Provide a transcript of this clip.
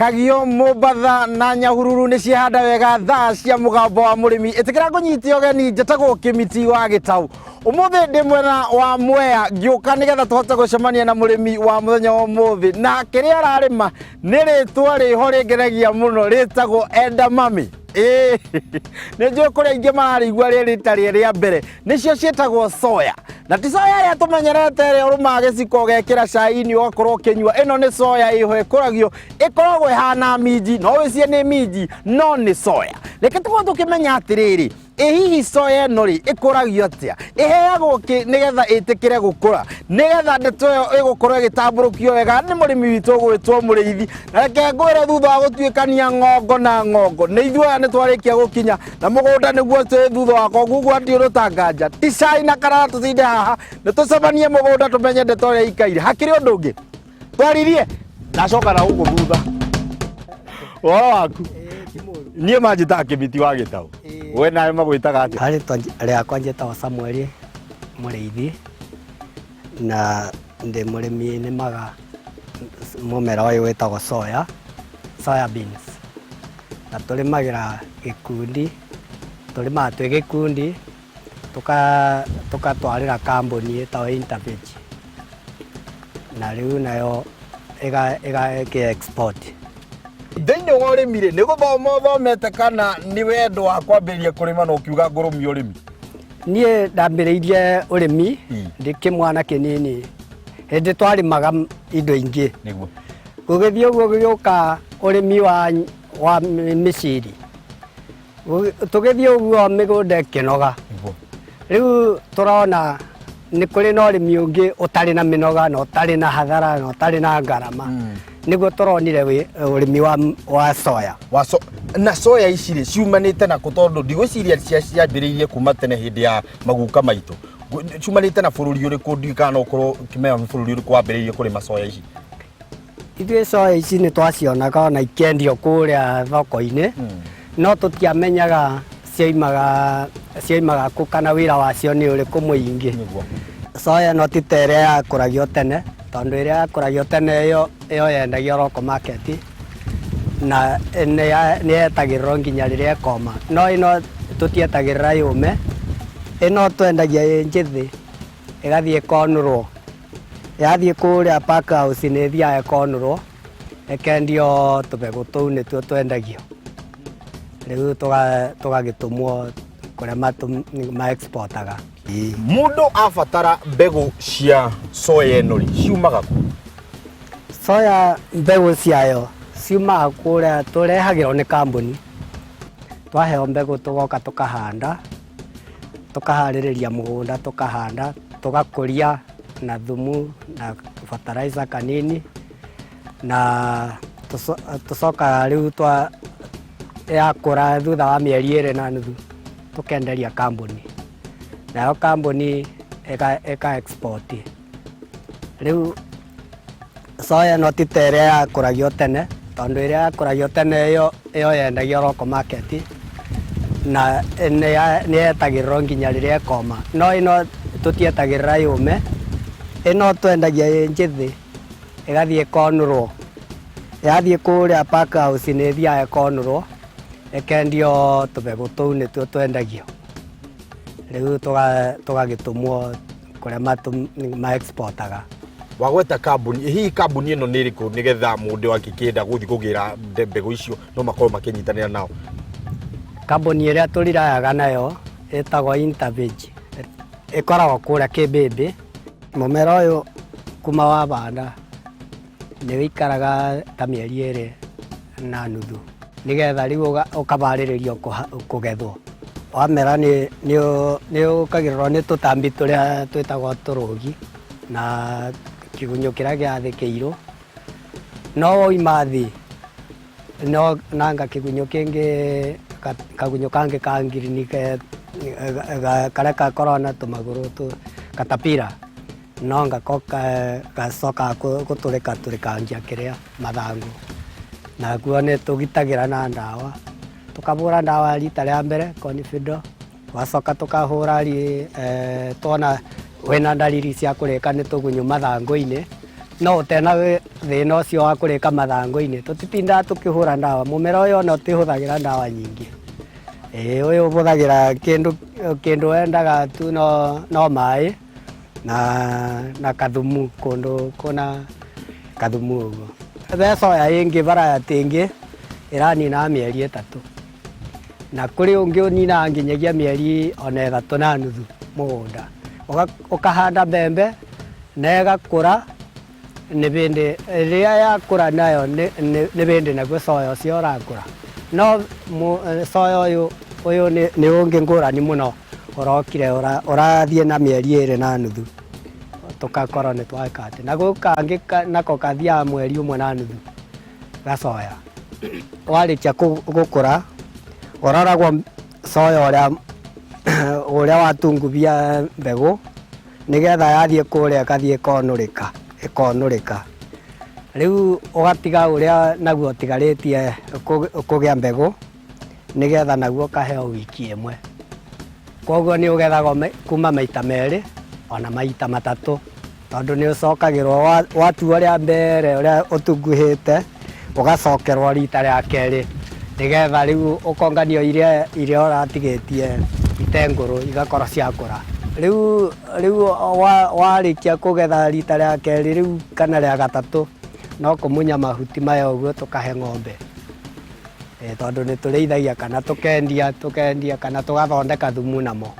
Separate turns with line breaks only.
Kagio Mobatha na Nyahururu ni cihanda wega thaa cia mugambo wa murimi itikira kunyiti ogeni njatagwo Kimiti wa Gitau. Umuthi ndi mwena wa Mwea ngiuka nigetha tuhote gucemania na murimi wa muthenya wa umuthi na kiria ararima ni ritwa riho ringenagia muno ritagwo Enda Mami. Nĩnjũĩ kũrĩ aingĩ mararigua rĩrĩ rita rĩa mbere nĩcio ciĩtagwo soya na ti soya ĩrĩa tũmenyerete ĩrĩa ũrũmaga gĩciko ũgekĩra cai-inĩ ũgakorwo ũkĩnyua. Ĩno nĩ soya ĩho ĩkũragio ĩkoragwo ĩhana minji, no wĩcie nĩ minji no nĩ soya. Reke tũkorwo tũkĩmenya atĩrĩrĩ, ĩ hihi soya ĩno rĩ ĩkũragio atĩa, ĩheagwo kĩ nĩgetha ĩtĩkĩre gũkũra, nĩgetha ndeto ĩyo ĩgũkorwo ĩgĩtambũrũkio wega nĩ mũrĩmi witũ ũgwĩtwo Mũrĩithi. Na reke ngwĩre thutha wa gũtuĩkania ng'ongo na ng'ongo nĩ ithuĩ aya nĩ twarĩkia gũkinya na mũgũnda nĩguo twĩ thutha wakwa, koguo atiũrũta nganja ti cai na karara tũtinde haha nĩ tũcemanie mũgũnda tũmenye ndeto ũrĩa ikaire. Hakĩrĩ ũndũ ũngĩ twaririe ndacoka na gũkũ thutha ũhoro waku? Niĩ manjĩtaga Kimiti wa Gitau. We nawe magwĩtaga atĩa?
Rĩtwa rĩakwa njĩtagwo Samuel Mũrĩithi na ndĩ mũrĩmi nĩmaga mũmera ũyũ wĩtagwo soya beans, na tũrĩmagĩra gĩkundi, tũrĩmaga twĩ gĩkundi tũgatwarĩra kambuni ĩtagwo Intervage na rĩu nayo ĩga-export.
Thĩinĩ wa ũrĩmi rĩ nĩ gũthoma ũthomete kana nĩ wendo wa kwambĩrĩria kũrĩma na ũkiuga ngũrũmia ũrĩmi?
Niĩ ndambĩrĩirie ũrĩmi ndĩ kĩmwana kĩnini hĩndĩ twarĩmaga indo ingĩ, gũgĩthiĩ ũguo gũgĩũka ũrĩmi wa mĩciri, tũgĩthiĩ ũguo mĩgũnda ĩkĩnoga. Rĩu tũrona nĩ kũrĩ na ũrĩmi ũngĩ ũtarĩ na mĩnoga na ũtarĩ na hathara na ũtarĩ na ngarama, nĩguo tũronire ũrĩmi wa soya.
Na soya ici rĩ ciumanĩte na kũ, tondũ ndigwĩciria ciambĩrĩirie kuma tene hĩndĩ ya maguka maitũ, ciumanĩte na bũrũri ũrĩkũ? Ndigana ũkorwo ũkĩmenya bũrũri ũrĩkũ wambĩrĩirie kũrĩma soya ici?
Ithuĩ soya ici nĩ twacionaga ona ikĩendio kũrĩa thoko-inĩ, no tũtiamenyaga ciaumaga kũ kana wĩra wacio nĩ ũrĩkũ mũingĩ. Soya no ti ta ĩrĩa yakũragio tene, tondũ ĩrĩa yakũragio tene ĩyo yendagio local market na nĩ yetagĩrĩrwo nginya rĩrĩa ĩkoma, no ĩno tũtietagĩrĩra yũme, ĩno twendagia ĩ njĩthĩ ĩgathiĩ ĩkonũrwo, yathiĩ kũrĩa pack house nĩ ĩthiaga ĩkonũrwo ĩkendio tũbegũ tũu nĩtuo twendagio, rĩu tũgagĩtũmwo kũrĩa ma-exportaga.
Mũndũ abatara mbegũ cia soya ĩno rĩ ciumaga kũ?
Soya mbegũ ciayo ciumaga kũrĩa, tũrehagĩrwo nĩ kambuni, twaheo mbegũ tũgoka tũkahanda, tũkaharĩrĩria mũgũnda tũkahanda, tũgakũria na thumu na fertilizer kanini, na tũcoka rĩu yakũra thutha wa mĩeri 2 na nuthu tũkenderia kambuni, nayo kambuni ĩka-export. Rĩu soya no ti ta ĩrĩa yakũragio tene, tondũ ĩrĩa yakũragio tene ĩyo yendagio local market na nĩ yetagĩrĩrwo nginya rĩrĩa ĩkoma, no ĩno tũtietagĩrĩra yũme, ĩno twendagia ĩ njĩthĩ ĩgathiĩ ĩkonũrwo, yathiĩ kũrĩa pack house nĩ ĩthiaga ĩkonũrwo ĩkendio tũbegũ tũu nĩtuo twendagio, rĩu tũgagĩtũmwo kũrĩa ma-exportaga.
Wagweta kambuni, hihi kambuni ĩno nĩ ĩrĩkũ nĩgetha mũndũ akĩkĩenda gũthiĩ kũgĩra mbegũ icio no makorwo makĩnyitanĩra nao?
Kambuni ĩrĩa tũrirayaga nayo ĩtagwo Intervage, ĩkoragwo kũrĩa Kĩmbĩmbĩ. Mũmera ũyũ kuma wabanda nĩ wĩikaraga ta mĩeri 2 na nuthu nĩgetha rĩu ũkabarĩrĩrio kũgethwo. Wamera nĩ ũkagĩrĩrwo nĩ tũtambi tũrĩa twĩtagwo tũrũgi na kĩgunyũ kĩrĩa gĩa thĩ kĩirũ, no woima thĩ no nanga kĩgunyũ kĩngĩ, kagunyũ kangĩ ka ngirini karĩa gakoragwo na tũmagũrũ caterpillar, no gacoka gũtũrĩkangia kĩrĩa mathangũ, naguo nĩ tũgitagĩra na ndawa, tũkahũra ndawa rita rĩa mbere Conifido, wacoka tũkahũra tuona wĩna ndariri cia kũrĩka nĩ tũgunyũ mathangũ-inĩ, no utena thina ucio wa kurika mathangu-ini tutitindaga tukihura ndawa mumera uyu ona utihuthagira ndawa nyingi uyu ubuthagira kindu wendaga tu no mai na kathumu kundu kuna kathumu uguo the soya ingi variety ingi iranina mieri 3 na kuri ungi unina nginyagia mieri ona 3 na nuthu mugunda ukahanda mbembe na igakura nä bä rä a yakå nayo nä bä naguo soya å cio å rakå no soya å yå nä å ngä ngå rani må no å rokire å rathiä na mä eri 2 na nuthu tå gakorwo nä twaka atä naguo kangä nako kathiaga mweri 1 na nuthu gacoya warä kia gå kå ra å roragwo soya å rä a watungubia mbegå nä getha yathiä kå rä a gathiä ikonå rä ka rä u å gatiga å rä a naguo tigarä tie kå gä a mbegå nä getha naguo kaheo wiki 1 koguo nä å gethagwo kuma maita 2 ona maita 3 tondå nä å cokagä rwo watua rä a mbere å rä a å tunguhä te å gacokerwo rita rä a kerä nä getha rä u å konganio iria å ratigä tie itengå rå igakorwo ciakå ra rä u warä kia kå getha rita rä a kerä rä u kana rä a 3 no kå munya mahuti maya å guo tå kahe ng'ombe tondå nä tå rä ithagia kana tå kendia kana tå gathondeka thumu namo.